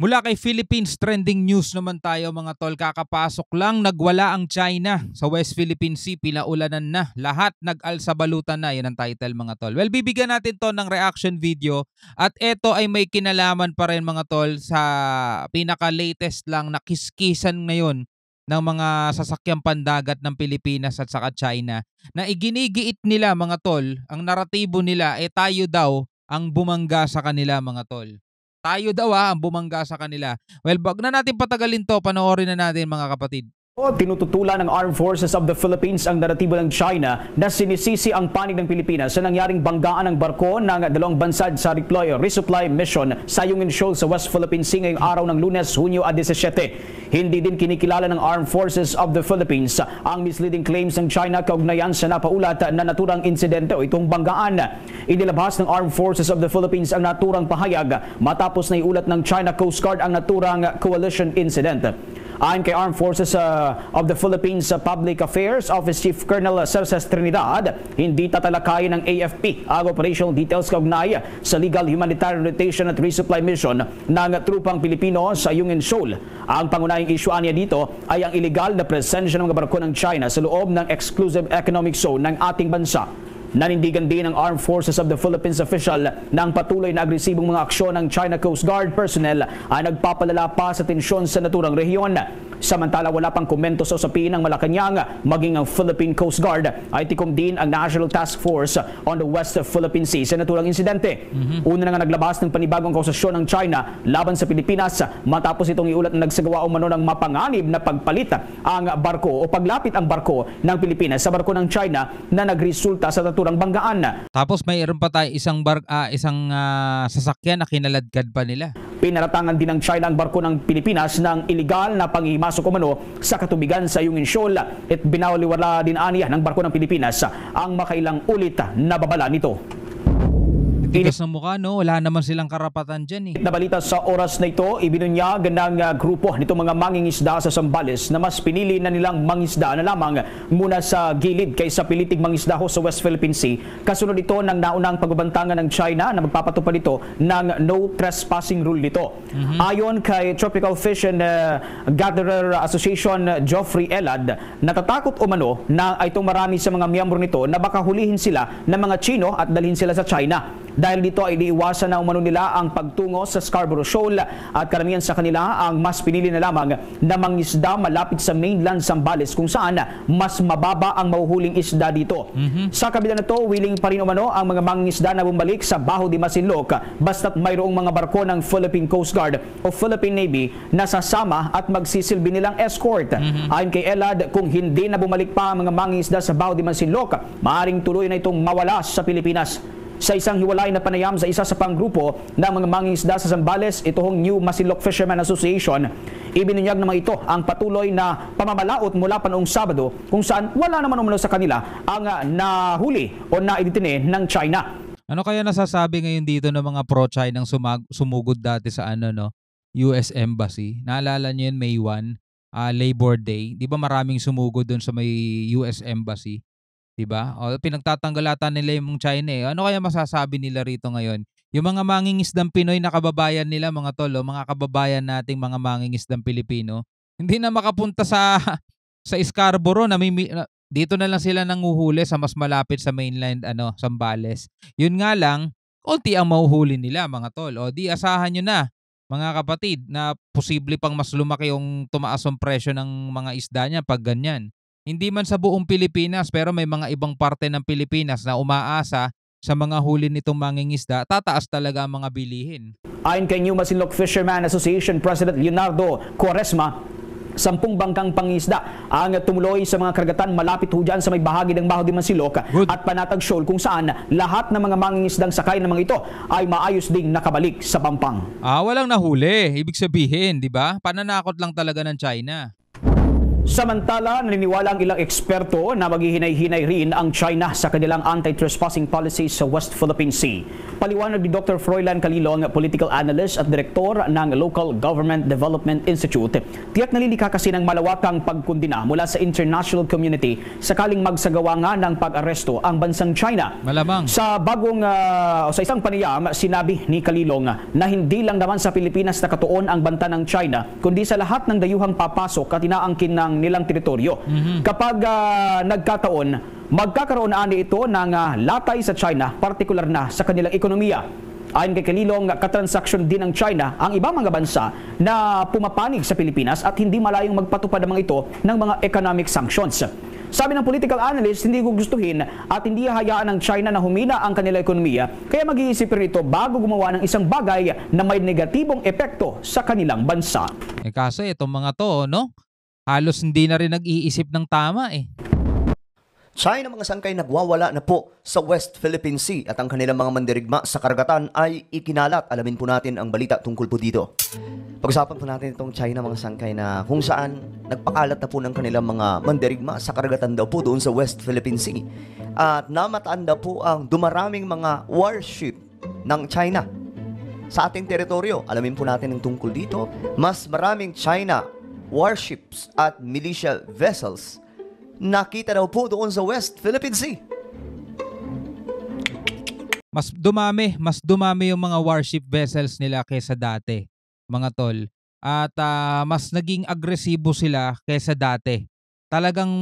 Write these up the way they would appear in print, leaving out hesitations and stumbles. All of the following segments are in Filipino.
Mula kay Philippines trending news naman tayo mga tol. Kakapasok lang, nagwala ang China sa West Philippine Sea, pinaulanan na. Lahat nag-alsabalutan na, yan ang title mga tol. Well, bibigyan natin to ng reaction video at ito ay may kinalaman pa rin mga tol sa pinaka-latest lang na kiskisan ngayon ng mga sasakyang pandagat ng Pilipinas at saka China na iginigiit nila mga tol, ang naratibo nila tayo daw ang bumangga sa kanila mga tol. Tayo daw ang bumangga sa kanila. Well, wag na natin patagalin to, panoorin na natin mga kapatid. Tinututulan ng Armed Forces of the Philippines ang naratibo ng China na sinisisi ang panig ng Pilipinas sa nangyaring banggaan ng barko ng dalawang bansa sa resupply mission sa Yungin Shoal sa West Philippine Sea ngayong araw ng Lunes, Hunyo 17. Hindi din kinikilala ng Armed Forces of the Philippines ang misleading claims ng China kaugnayan sa napaulat na naturang insidente o itong banggaan. Inilabas ng Armed Forces of the Philippines ang naturang pahayag matapos na iulat ng China Coast Guard ang naturang coalition incident. Ayon kay Armed Forces of the Philippines Public Affairs Office Chief Colonel Cerces Trinidad, hindi tatalakayin ng AFP ang operational details kaugnay sa legal humanitarian rotation at resupply mission ng trupang Pilipino sa Yungin Shoal. Ang pangunahing issue niya dito ay ang illegal na presensya ng mga barko ng China sa loob ng exclusive economic zone ng ating bansa. Nanindigan din ng Armed Forces of the Philippines official na ang patuloy na agresibong mga aksyon ng China Coast Guard personnel ay nagpapalala pa sa tensyon sa naturang rehiyon. Samantala, wala pang komento sa usapin ng Malacanang, maging ang Philippine Coast Guard ay tikom din ang National Task Force on the West Philippine Sea sa naturang insidente. Una na nga naglabas ng panibagong akusasyon ng China laban sa Pilipinas matapos itong iulat na nagsagawa umano ng mapanganib na pagpalit ang barko o paglapit ang barko ng Pilipinas sa barko ng China na nagresulta sa naturang banggaan. Tapos mayroon pa tayo isang sasakyan na kinaladkad pa nila. Pinaratangan din ng China ang barko ng Pilipinas ng iligal na panghimasok umano sa katubigan sa Yungin Shoal at binawaliwala din aniya ng barko ng Pilipinas ang makailang ulit na babala nito. Tigas ng mukha, no? Wala naman silang karapatan dyan Nabalita sa oras na ito, ibinunyag ng grupo nitong mga mangingisda sa Zambales na mas pinili na nilang mangisda na lamang muna sa gilid kaysa pilitig mangisda ho sa West Philippine Sea. Kasunod ito ng naunang pagbabantangan ng China na magpapatupad ito ng no trespassing rule nito. Ayon kay Tropical Fish and Gatherer Association Geoffrey Elad, natatakot umano na itong marami sa mga miyembro nito na baka hulihin sila ng mga Chino at dalhin sila sa China. Dahil dito ay diiwasan na umano nila ang pagtungo sa Scarborough Shoal at karamihan sa kanila ang mas pinili na lamang na mangisda malapit sa mainland Zambales kung saan mas mababa ang mahuhuling isda dito. Sa kabila na to, willing pa rin umano ang mga mangingisda na bumalik sa Baho de Masinloc basta't mayroong mga barko ng Philippine Coast Guard o Philippine Navy na sasama at magsisilbi nilang escort. Ayon kay Elad, kung hindi na bumalik pa ang mga mangingisda sa Baho de Masinloc, maaaring tuloy na itong mawala sa Pilipinas. Sa isang hiwalay na panayam sa isa sa panggrupo ng mga mangingisda sa Zambales, itong New Masinloc Fishermen Association, ibinunyag naman ito ang patuloy na pamamalaot mula pa noong Sabado kung saan wala naman umano sa kanila ang nahuli o naidetine ng China. Ano kaya nasasabi ngayon dito ng mga pro-China sumugod dati sa US Embassy? Naalala niyo yun, May 1, Labor Day. Di ba maraming sumugod doon sa may US Embassy? Diba? O pinagtatanggalatan nila yung China Ano kaya masasabi nila rito ngayon? Yung mga mangingisdang Pinoy na kababayan nila, mga tolo, mga kababayan nating mga mangingisdang Pilipino, hindi na makapunta sa Scarborough dito na lang sila nanguhuli sa mas malapit sa mainland Zambales. Yun nga lang, konti ang mahuhuli nila, mga tol. O di asahan nyo na, mga kapatid, na posible pang mas lumaki yung tumaas ang presyo ng mga isda niya pag ganyan. Hindi man sa buong Pilipinas pero may mga ibang parte ng Pilipinas na umaasa sa mga huli nitong mangingisda, tataas talaga ang mga bilihin. Ayon kay New Masinloc Fisherman Association President Leonardo Quaresma, 10 bangkang pangisda ang tumuloy sa mga karagatan malapit ho dyan sa may bahagi ng Baho de Masinloc at Panatag Shoal kung saan lahat ng mga mangingisdang sakay ng mga ito ay maayos ding nakabalik sa Pampang. Walang nahuli. Ibig sabihin, di ba? Pananakot lang talaga ng China. Samantala, naniniwala ang ilang eksperto na maghihinay-hinay rin ang China sa kanilang anti-trespassing policy sa West Philippine Sea. Paliwanag ni Dr. Froilan Calilong, political analyst at direktor ng Local Government Development Institute, tiyak nalilikha kasi ng malawakang pagkundina mula sa international community sakaling magsagawa nga ng pag-aresto ang bansang China. Malamang. Sa isang panayam, sinabi ni Calilong na hindi lang naman sa Pilipinas nakatuon ang banta ng China, kundi sa lahat ng dayuhang papasok at inaangkin ng nilang teritoryo. Kapag nagkataon, magkakaroon ani ito ng latay sa China, partikular na sa kanilang ekonomiya. Ayon kay Calilong, katransaksyon din ng China ang ibang mga bansa na pumapanig sa Pilipinas at hindi malayong magpatupad ang mga ito ng mga economic sanctions. Sabi ng political analyst, hindi gugustuhin at hindi hahayaan ng China na humina ang kanilang ekonomiya, kaya mag-iisip rin ito bago gumawa ng isang bagay na may negatibong epekto sa kanilang bansa. Kaso itong mga to, no? Halos hindi na rin nag-iisip ng tama eh. China mga sangkay nagwawala na po sa West Philippine Sea at ang kanilang mga mandirigma sa karagatan ay ikinalat. Alamin po natin ang balita tungkol po dito. Pag-usapan po natin itong China mga sangkay na kung saan nagpakalat na po ng kanilang mga mandirigma sa karagatan daw po doon sa West Philippine Sea. At namataan daw po ang dumaraming mga warship ng China sa ating teritoryo. Alamin po natin ang tungkol dito. Mas maraming China warships at militia vessels nakita daw po doon sa West Philippine Sea. Mas dumami yung mga warship vessels nila kaysa dati, mga tol. At mas naging agresibo sila kaysa dati. Talagang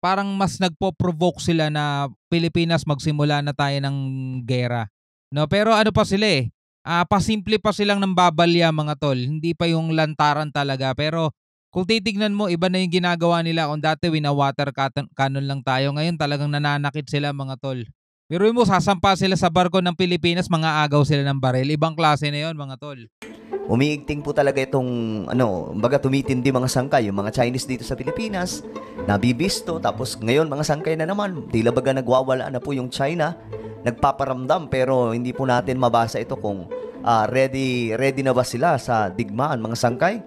parang mas nagpo-provoke sila na Pilipinas magsimula na tayo ng gera. No, pero ano pa sila eh? Pasimple pa silang nambabalya mga tol. Hindi pa yung lantaran talaga, pero kung titignan mo, iba na yung ginagawa nila. Kung dati wina-water cannon lang tayo, ngayon talagang nananakit sila mga tol. Pero mo, sasampa sila sa barko ng Pilipinas, mga agaw sila ng baril. Ibang klase na yon mga tol. Umiigting po talaga itong, baga tumitindi mga sangkay, yung mga Chinese dito sa Pilipinas, nabibisto, tapos ngayon mga sangkay na naman, tila baga nagwawala na po yung China, nagpaparamdam, pero hindi po natin mabasa ito kung ready na ba sila sa digmaan mga sangkay.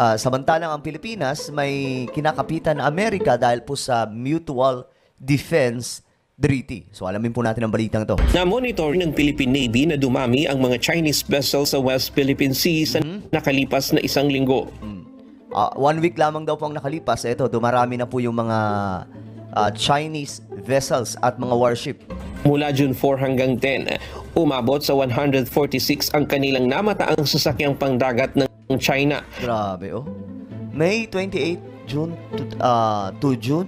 Samantalang ang Pilipinas may kinakapitan na Amerika dahil po sa Mutual Defense Treaty. So alamin po natin ang balitang to. Na-monitor ng Philippine Navy na dumami ang mga Chinese vessels sa West Philippine Sea sa nakalipas na isang linggo. 1 week lamang daw po ang nakalipas. Ito, dumarami na po yung mga Chinese vessels at mga warship. Mula June 4 hanggang 10, umabot sa 146 ang kanilang namataang sasakyang pangdagat ng China. Grabe, oh. May 28 June to June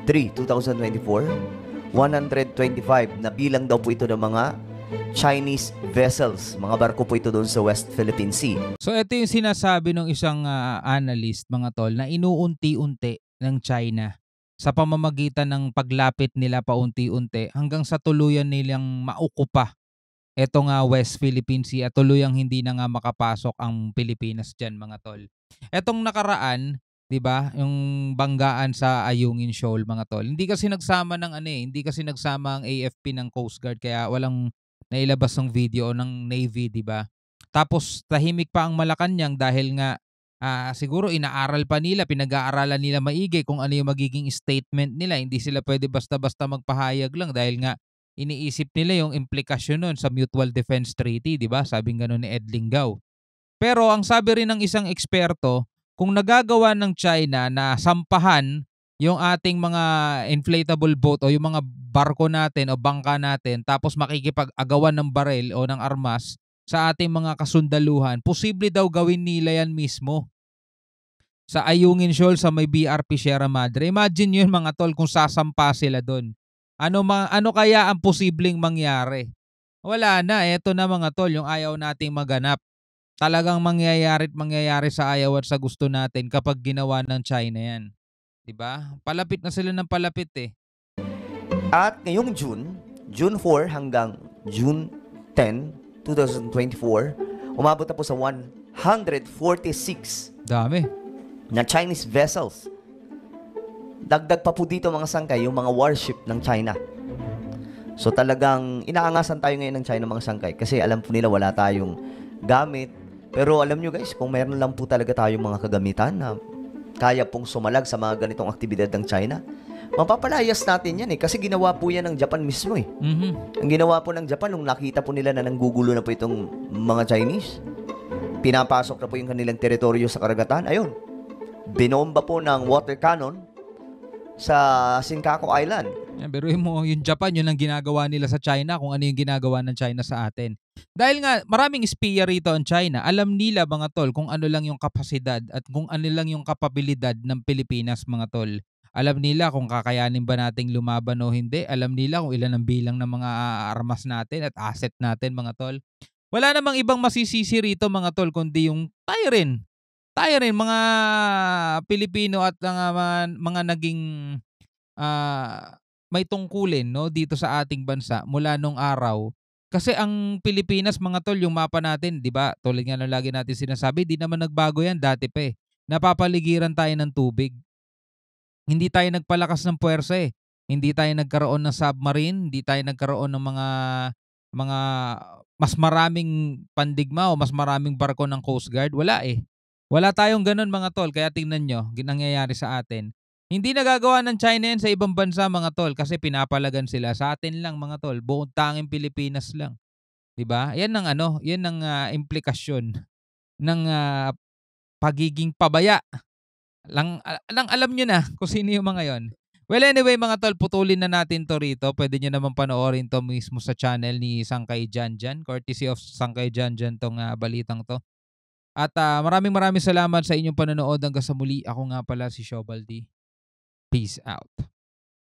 3, 2024, 125 na bilang daw po ito ng mga Chinese vessels. Mga barko po ito doon sa West Philippine Sea. So ito yung sinasabi ng isang analyst mga tol na inuunti-unti ng China sa pamamagitan ng paglapit nila paunti-unti hanggang sa tuluyan nilang maukupa etong West Philippine Sea at tuluyang hindi na nga makapasok ang Pilipinas dyan mga tol. Etong nakaraan, 'di ba, yung banggaan sa Ayungin Shoal mga tol. Hindi kasi nagsama hindi kasi nagsama ang AFP ng Coast Guard kaya walang nailabas ng video ng Navy, 'di ba? Tapos tahimik pa ang Malacanang dahil nga siguro inaaral pa nila, pinag-aaralan nila maigi kung ano yung magiging statement nila. Hindi sila pwede basta-basta magpahayag lang dahil nga iniisip nila yung implikasyon nun sa Mutual Defense Treaty, 'di ba? Sabing gano'n ni Ed Linggau. Pero ang sabi rin ng isang eksperto, kung nagagawa ng China na sampahan yung ating mga inflatable boat o yung mga barko natin o bangka natin tapos makikipag-agawan ng baril o ng armas sa ating mga kasundaluhan, posible daw gawin nila yan mismo sa Ayungin Shoal sa may BRP Sierra Madre. Imagine yun mga tol kung sasampa sila doon. Ano kaya ang posibleng mangyari? Wala na, eto na mga tol, yung ayaw nating maganap. Talagang mangyayari sa ayaw at sa gusto natin kapag ginawa ng China yan. 'Di ba? Palapit na sila ng palapit eh. At ngayong June 4 hanggang June 10, 2024, umabot na po sa 146 Dami. na Chinese vessels. Dagdag pa po dito mga sangkay, yung mga warship ng China. So talagang inaangasan tayo ngayon ng China mga sangkay kasi alam po nila wala tayong gamit. Pero alam nyo guys, kung meron lang po talaga tayong mga kagamitan na kaya pong sumalag sa mga ganitong aktibidad ng China. Mapapalayas natin yan kasi ginawa po yan ng Japan mismo Ang ginawa po ng Japan nung nakita po nila na nanggugulo na po itong mga Chinese, pinapasok na po yung kanilang teritoryo sa karagatan. Ayun, binomba po ng water cannon sa Senkaku Island. Pero yung Japan, yun ang ginagawa nila sa China kung ano yung ginagawa ng China sa atin. Dahil nga maraming espiya rito ang China, alam nila mga tol kung ano lang yung kapasidad at kung ano lang yung kapabilidad ng Pilipinas mga tol. Alam nila kung kakayanin ba nating lumaban o hindi. Alam nila kung ilan ang bilang ng mga armas natin at asset natin mga tol. Wala namang ibang masisisi rito mga tol kundi yung tayo rin. Tayo rin mga Pilipino at mga naging may tungkulin dito sa ating bansa mula nung araw. Kasi ang Pilipinas mga tol, yung mapa natin, 'di ba? Tulad nga ng lagi natin sinasabi, di naman nagbago 'yan dati pa. Napapaligiran tayo ng tubig. Hindi tayo nagpalakas ng puwersa Hindi tayo nagkaroon ng submarine, hindi tayo nagkaroon ng mga mas maraming pandigma o mas maraming barko ng Coast Guard. Wala Wala tayong ganun mga tol, kaya tingnan nyo, nangyayari sa atin. Hindi nagagawa ng China yan sa ibang bansa mga tol kasi pinapalagan sila. Sa atin lang mga tol, buong tanging Pilipinas lang. 'Di ba? Yan ang implikasyon ng pagiging pabaya. Lang alam nyo na kung sino yung mga yon. Well anyway mga tol, putulin na natin to rito. Pwede nyo naman panoorin to mismo sa channel ni Sangkay Janjan. Courtesy of Sangkay Janjan tong balitang to. At maraming salamat sa inyong panonood hanggang sa muli. Ako nga pala si Shobaldi. Peace out.